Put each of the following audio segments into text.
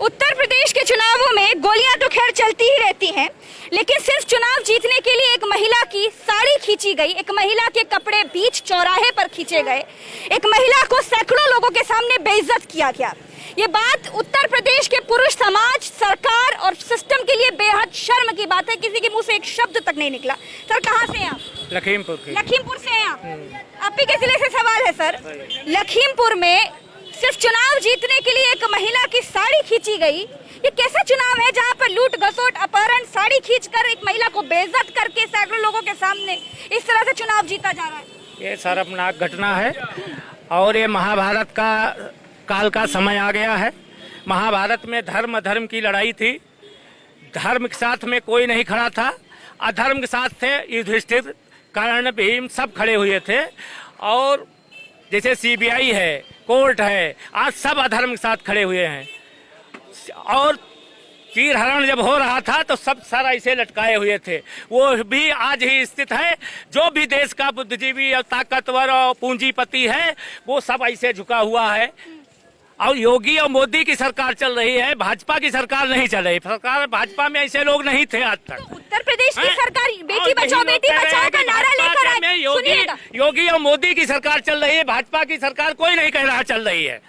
उत्तर प्रदेश के चुनावों में गोलियां तो खैर चलती ही रहती हैं, लेकिन सिर्फ चुनाव जीतने के लिए एक महिला की साड़ी खींची गई, एक महिला के कपड़े बीच चौराहे पर खींचे गए, एक महिला को सैकड़ों लोगों के सामने बेइज्जत किया गया। ये बात उत्तर प्रदेश के पुरुष समाज, सरकार और सिस्टम के लिए बेहद शर्म की बात है। किसी के मुंह से एक शब्द तक नहीं निकला। सर, कहाँ से हैं आप? लखीमपुर से हैं आप ही के जिले से सवाल है सर। लखीमपुर में सिर्फ चुनाव जीतने के लिए एक महिला की साड़ी खींची गई। ये कैसा चुनाव है जहाँ पर लूट घसोट अपहरण, साड़ी खींचकर एक महिला को बेइज्जत करके सैकड़ों लोगों के सामने इस तरह से चुनाव जीता जा रहा है? ये शर्मनाक घटना है और ये महाभारत का काल का समय आ गया है। महाभारत में धर्म की लड़ाई थी। धर्म के साथ में कोई नहीं खड़ा था, अधर्म के साथ थे युधिष्ठिर, कर्ण, भीम सब खड़े हुए थे। और जैसे सीबीआई है, कोर्ट है, आज सब अधर्म के साथ खड़े हुए हैं। और चीर हरण जब हो रहा था तो सब सारा इसे लटकाए हुए थे। वो भी आज ही स्थित है। जो भी देश का बुद्धिजीवी और ताकतवर और पूंजीपति है वो सब ऐसे झुका हुआ है। और योगी और मोदी की सरकार चल रही है, भाजपा की सरकार नहीं चल रही। सरकार भाजपा में ऐसे लोग नहीं थे आज तक। तो उत्तर प्रदेश की सरकार बेटी बचाओ का नारा लेकर आई। योगी और मोदी की सरकार चल रही है, भाजपा की सरकार कोई नहीं कह रहा चल रही है।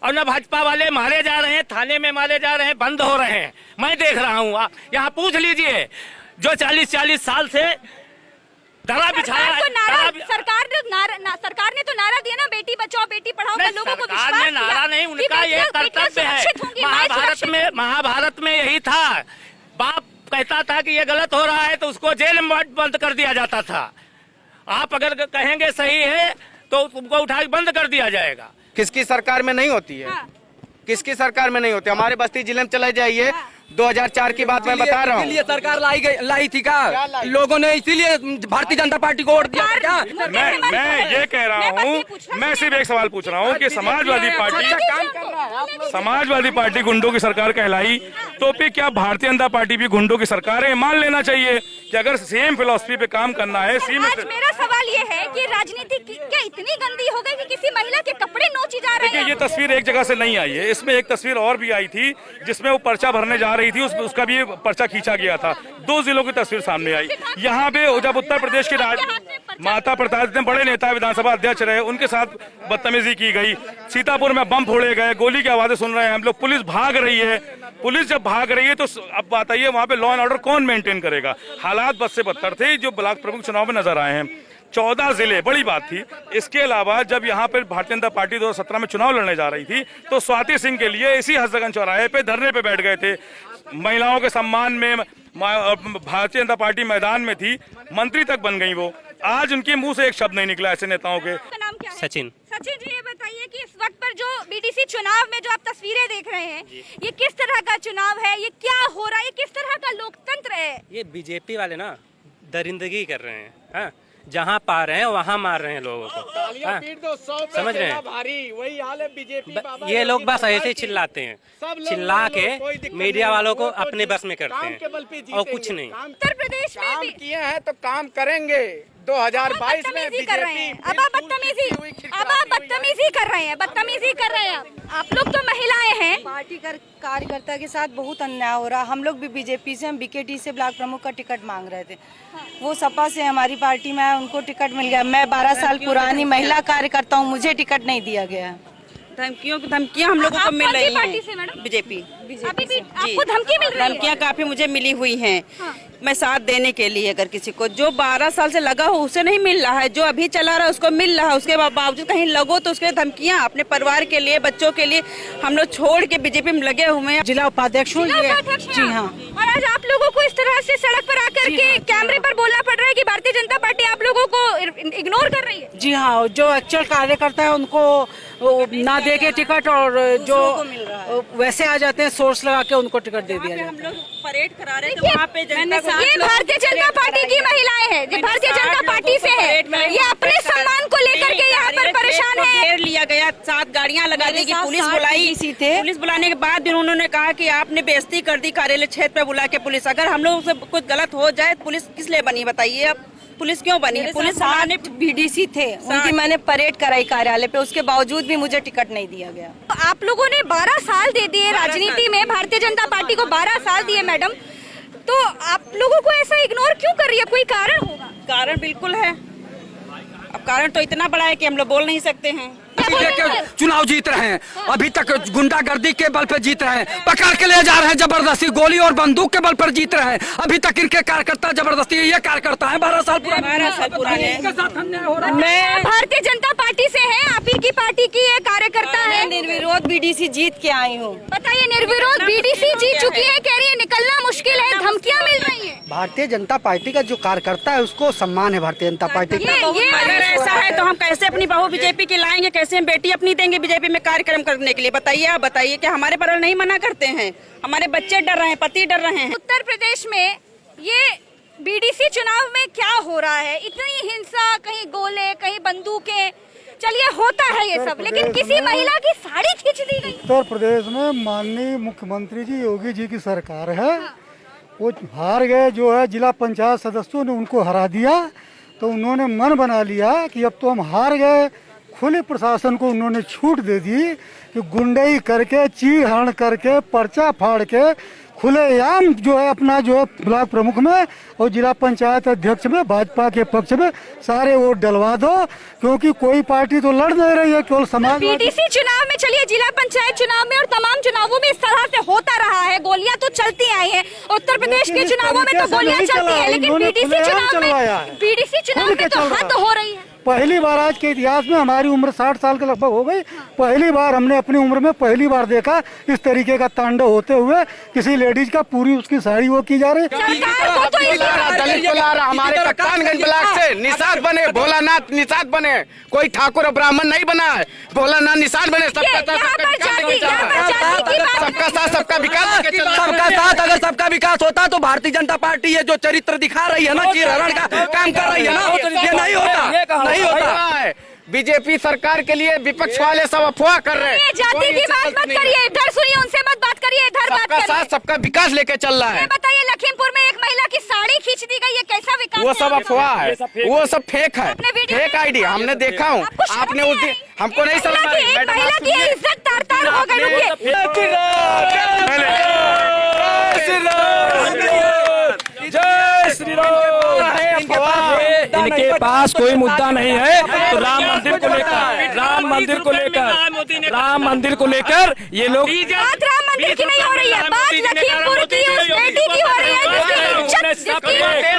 और न भाजपा वाले मारे जा रहे हैं, थाने में मारे जा रहे हैं, बंद हो रहे हैं। मैं देख रहा हूँ, यहाँ पूछ लीजिए जो 40 साल से दरा बिछाया है। सरकार ने तो नारा दिया ना, बेटी बचाओ बेटी पढ़ाओ का। लोगों को विश्वास सरकार ने नारा नहीं, उनका ये कर्तव्य है। महाभारत में यही था। बाप कहता था कि ये गलत हो रहा है तो उसको जेल में बंद कर दिया जाता था। आप अगर कहेंगे सही है तो तुमको उठा के बंद कर दिया जाएगा। किसकी सरकार में नहीं होती है? किसकी सरकार में नहीं होती? हमारे बस्ती जिले में चले जाइए, 2004 की बात मैं बता रहा हूँ। इसीलिए सरकार लाई थी का लोगों ने, इसीलिए भारतीय जनता पार्टी को वोट दिया क्या? मैं ये कह रहा हूँ, मैं सिर्फ एक सवाल पूछ रहा हूँ कि समाजवादी पार्टी गुंडों की सरकार कहलाई तो फिर क्या भारतीय जनता पार्टी भी गुंडों की सरकार है? मान लेना चाहिए कि अगर सेम फिलॉसफी पे काम करना है। मेरा सवाल ये है कि राजनीति क्या इतनी गंदी हो गई कि किसी महिला के कपड़े नोचे जा रहे हैं? ये तस्वीर एक जगह से नहीं आई है, इसमें एक तस्वीर और भी आई थी जिसमें वो पर्चा भरने जा रही थी, उसका भी पर्चा खींचा गया था। 2 जिलों की तस्वीर सामने आई। यहाँ पे जब उत्तर प्रदेश की माता प्रसाद ने, बड़े नेता, विधानसभा अध्यक्ष रहे, उनके साथ बदतमीजी की गई। सीतापुर में बम फोड़े गए, गोली की आवाजें सुन रहे हैं हम लोग। पुलिस भाग रही है। पुलिस जब भाग रही है तो अब बताइए वहाँ पे लॉ एंड ऑर्डर कौन मेंटेन करेगा? हालात बद से बदतर थे जो ब्लॉक प्रमुख चुनाव में नजर आए हैं। 14 जिले, बड़ी बात थी। इसके अलावा जब यहाँ पर भारतीय जनता पार्टी 2017 में चुनाव लड़ने जा रही थी तो स्वाति सिंह के लिए इसी हसदगंज चौराहे पे धरने पे बैठ गए थे। महिलाओं के सम्मान में भारतीय जनता पार्टी मैदान में थी, मंत्री तक बन गई वो। आज उनके मुंह से एक शब्द नहीं निकला ऐसे नेताओं के। नाम क्या है? सचिन जी, ये बताइए कि इस वक्त पर जो बीटीसी चुनाव में जो आप तस्वीरें देख रहे हैं, ये किस तरह का चुनाव है? ये क्या हो रहा है? ये किस तरह का लोकतंत्र है? ये बीजेपी वाले ना दरिंदगी कर रहे हैं। हाँ, जहाँ पा रहे हैं वहाँ मार रहे हैं लोगों को। हाँ, समझ रहे हैं? वही हाल है बीजेपी। ये लोग बस ऐसे ही चिल्लाते हैं, चिल्ला के मीडिया वालों को अपने बस में करते हैं और कुछ नहीं। उत्तर प्रदेश में काम किए हैं तो काम करेंगे। 2022 में कर रहे हैं। अब आप बदतमीजी कर रहे हैं। आप लोग तो महिलाएं हैं। पार्टी कार्यकर्ता के साथ बहुत अन्याय हो रहा। हम लोग भी बीजेपी से, हम बीकेटी से ब्लॉक प्रमुख का टिकट मांग रहे थे। वो सपा से हमारी पार्टी में आए, उनको टिकट मिल गया। मैं 12 साल पुरानी महिला कार्यकर्ता हूँ, मुझे टिकट नहीं दिया गया। धमकियाँ हम लोगों को मिल रही हैं। बीजेपी आपको धमकी मिल रही है? धमकियाँ काफी मुझे मिली हुई हैं। मैं साथ देने के लिए, अगर किसी को जो 12 साल से लगा हो उसे नहीं मिल रहा है, जो अभी चला रहा है उसको मिल रहा है, उसके बावजूद कहीं लगो तो उसके धमकियाँ। अपने परिवार के लिए, बच्चों के लिए हम लोग छोड़ के बीजेपी में लगे हुए हैं। जिला उपाध्यक्ष हूँ। जी हाँ। और आज आप लोगों को इस तरह से सड़क पर आकर के कैमरे पर बोलना पड़ रहा है कि भारतीय जनता पार्टी आप लोगों को इग्नोर कर रही है? जी हाँ, जो एक्चुअल कार्यकर्ता है उनको ना दे के टिकट, और जो वैसे आ जाते हैं सोर्स लगा के उनको टिकट दे दिया। हम लोग परेड करा रहे थे वहाँ पे जनता को। ये भारतीय जनता पार्टी की महिलाएं हैं, जो भारतीय जनता पार्टी से है, ये अपने सम्मान को लेकर के यहाँ पर परेशान है। घेर लिया गया, 7 गाड़ियाँ लगा दी, पुलिस बुलाई। पुलिस बुलाने के बाद भी उन्होंने कहा कि आपने बेइज्जती कर दी कार्यालय क्षेत्र पे बुला के पुलिस। अगर हम लोग से कुछ गलत हो जाए पुलिस किस लिए बनी बताइए? अब पुलिस क्यों बनी है? पुलिस हमारे बीडीसी थे, उनकी मैंने परेड कराई कार्यालय पे, उसके बावजूद भी मुझे टिकट नहीं दिया गया। आप लोगों ने 12 साल दे दिए राजनीति में, भारतीय जनता पार्टी को 12 साल दिए मैडम, तो आप लोगों को ऐसा इग्नोर क्यों कर रही है? कोई कारण होगा? कारण बिल्कुल है। अब कारण तो इतना बड़ा है कि हम लोग बोल नहीं सकते हैं। चुनाव जीत रहे हैं, अभी तक गुंडागर्दी के बल पर जीत रहे हैं, पकड़ के ले जा रहे हैं जबरदस्ती, गोली और बंदूक के बल पर जीत रहे हैं। अभी तक इनके कार्यकर्ता जबरदस्ती, ये कार्यकर्ता है 12 साल पुराने। मैं भारतीय जनता पार्टी से है, आप ही की पार्टी की ये कार्यकर्ता है। निर्विरोध बीडीसी जीत के आई हूँ। बताइए, निर्विरोध बीडीसी जीत चुकी है, कह रही है निकलना मुश्किल है, धमकियां मिल रही हैं। भारतीय जनता पार्टी का जो कार्यकर्ता है उसको सम्मान है भारतीय जनता पार्टी का। अगर ऐसा है तो हम कैसे अपनी बहू बीजेपी की लाएंगे, कैसे हम बेटी अपनी देंगे बीजेपी में कार्यक्रम करने के लिए? बताइए, आप बताइए कि हमारे परिवार नहीं मना करते हैं? हमारे बच्चे डर रहे हैं, पति डर रहे हैं। उत्तर प्रदेश में ये बीडीसी चुनाव में क्या हो रहा है? इतनी हिंसा, कहीं गोले, कहीं बंदूकें, चलिए होता है ये सब, लेकिन किसी महिला की साड़ी खींच दी गई। उत्तर प्रदेश में माननीय मुख्यमंत्री जी योगी जी की सरकार है, वो हार गए, जो है जिला पंचायत सदस्यों ने उनको हरा दिया, तो उन्होंने मन बना लिया कि अब तो हम हार गए। खुले प्रशासन को उन्होंने छूट दे दी कि गुंडई करके, चीर हरण करके, पर्चा फाड़ के खुलेआम जो है अपना जो है ब्लॉक प्रमुख में और जिला पंचायत अध्यक्ष में भाजपा के पक्ष में सारे वोट डलवा दो, क्योंकि कोई पार्टी तो लड़ नहीं रही है, केवल समाज। बीडीसी चुनाव में, चलिए जिला पंचायत चुनाव में और तमाम चुनावों में इस तरह से होता रहा है, गोलियां तो चलती आई हैं। उत्तर प्रदेश के चुनावों में तो गोलियां चलती है, लेकिन बीडीसी चुनाव में तो हद हो रही है। पहली बार आज के इतिहास में, हमारी उम्र 60 साल के लगभग हो गई, पहली बार हमने अपनी उम्र में पहली बार देखा इस तरीके का तांडव होते हुए। किसी लेडीज का पूरी उसकी साड़ी वो की जा रही। दलित को ला रहा, हमारे कप्तानगंज ब्लॉक से निषाद बने, भोलानाथ निषाद बने, कोई ठाकुर और ब्राह्मण नहीं बना है, भोलानाथ निषाद बने। सबका साथ सबका विकास, सबका साथ अगर सबका विकास होता तो भारतीय जनता पार्टी ये जो चरित्र दिखा रही है ना, चीर हरण का काम कर रही है ना, ये नहीं होता, नहीं होता। बीजेपी सरकार के लिए विपक्ष वाले सब अफवाह कर रहे हैं। जाति की बात मत करिए, इधर सुनिए, उनसे मत बात करिए, इधर बात करिए। सबका साथ सबका विकास लेके चल रहा है। बताइए, लखीमपुर में एक महिला की साड़ी खींच दी गई, ये कैसा विकास? वो सब अफवाह है, वो सब फेक है, फेक आईडी हमने देखा हूँ। आपने उस दिन हमको नहीं समझ में, महिला की इज्जत तार-तार हो गई। जय श्री राम। इनके पास कोई मुद्दा नहीं है, तो राम मंदिर को लेकर, राम मंदिर को लेकर, राम मंदिर को लेकर ये लोग, बात राम मंदिर की नहीं हो रही है, बात लखीमपुर की उस बेटी की हो रही है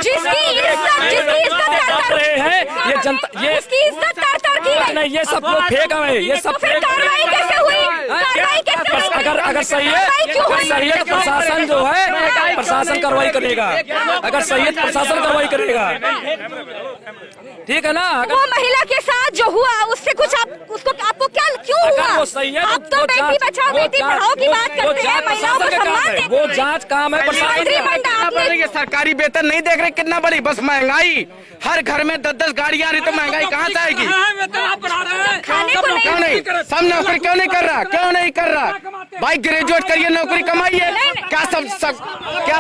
जिसकी इज्जत रहे हैं ये जनता, ये उसकी इज्जत तार-तार की है। नहीं, ये सब लोग फेक है, ये सब फेक। कार्रवाई कैसे हुई? कार्रवाई कैसे हुई? अगर सही है, अगर सही है तो प्रशासन जो है, प्रशासन कार्रवाई करेगा। अगर सही है तो प्रशासन कार्रवाई करेगा, ठीक है ना? वो महिला के साथ जो हुआ उससे कुछ आपको क्या क्यों हुआ? वो सही है, आप तो बेटी बचाओ बेटी पढ़ाओ की बात करते हैं, महिलाओं को सम्मान देते हैं। वो जांच काम है प्रशासन। सरकारी वेतन नहीं देख रहे कितना बड़ी, बस महंगाई, हर घर में 10-10 गाड़ियां रही तो महंगाई कहाँ से आएगी? खाने को क्यों नहीं, सब नौकरी क्यों नहीं कर रहा, क्यों नहीं कर रहा? भाई ग्रेजुएट करिए, नौकरी कमाइए, क्या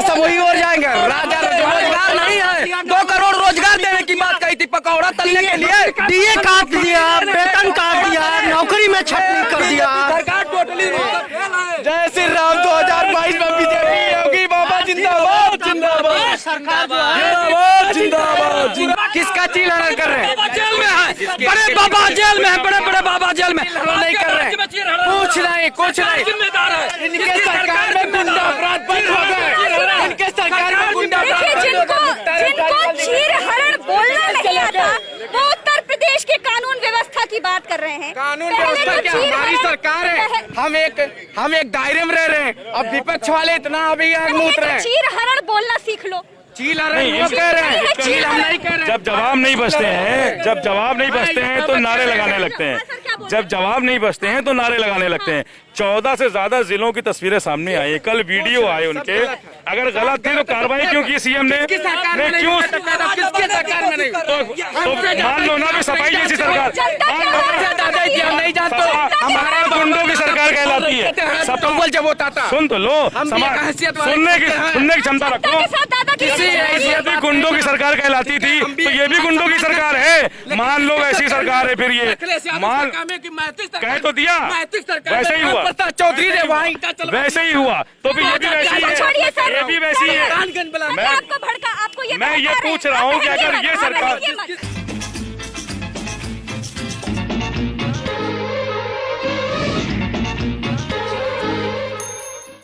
सब वही हो जाएंगे? राजा रोजगार नहीं है, 2 करोड़ रोजगार देने की बात कही थी, पकौड़ा तलने के लिए डीए काट दिया, वेतन काट दिया, नौकरी में छटनी कर दिया। सरकार टोटली। जय श्री राम। 2022 में बीजेपी होगी, बाबा जिंदाबाद जिंदाबाद जिंदाबाद जिंदाबाद। किसका चील हरण कर रहे हैं? जेल में है, बड़े बाबा जेल में है, बड़े बड़े बाबा जेल में। नहीं कर रहे, कुछ नहीं। जिम्मेदार है इनके सरकार में गुंडा अपराध बंद हो गए, इनके सरकार में गुंडा अपराध। जिनको चीर हरण बोलना नहीं आता, वो उत्तर प्रदेश के कानून व्यवस्था की बात कर रहे हैं। कानून व्यवस्था क्या, हमारी सरकार है, हम एक दायरे में रह रहे हैं। अब विपक्ष वाले इतना अभी आग मूत रहे हैं। चीर हरण बोलना सीख लो। चील हरण वो कह रहे हैं, चील हम नहीं कह रहे हैं। जब जवाब नहीं बचते हैं, जब जवाब नहीं बचते हैं तो नारे लगाने लगते हैं, जब जवाब नहीं बचते हैं तो नारे लगाने लगते हैं। 14 से ज्यादा जिलों की तस्वीरें सामने आई, कल वीडियो आए उनके। अगर गलत थी तो कार्रवाई क्यों की सीएम ने? किसके सरकार में नहीं? तो मान लो ना भी सफाई जैसी सरकार, नहीं जानते, हमारे गुंडों की सरकार कहलाती है। सब जब होता था सुन तो लो, सुनने की क्षमता रखो। ये भी गुंडों की सरकार कहलाती थी, तो ये भी गुंडों की सरकार है। मान लो ऐसी सरकार है, फिर ये मान कह तो दिया, वैसे ही हुआ, चौधरी ने वहाँ वैसे ही हुआ, तो फिर ये भी वैसी छोड़िए है, सर, ये भी वैसी है। आपको भड़का, आपको ये मैं ये पूछ रहा हूँ कि अगर ये सरकार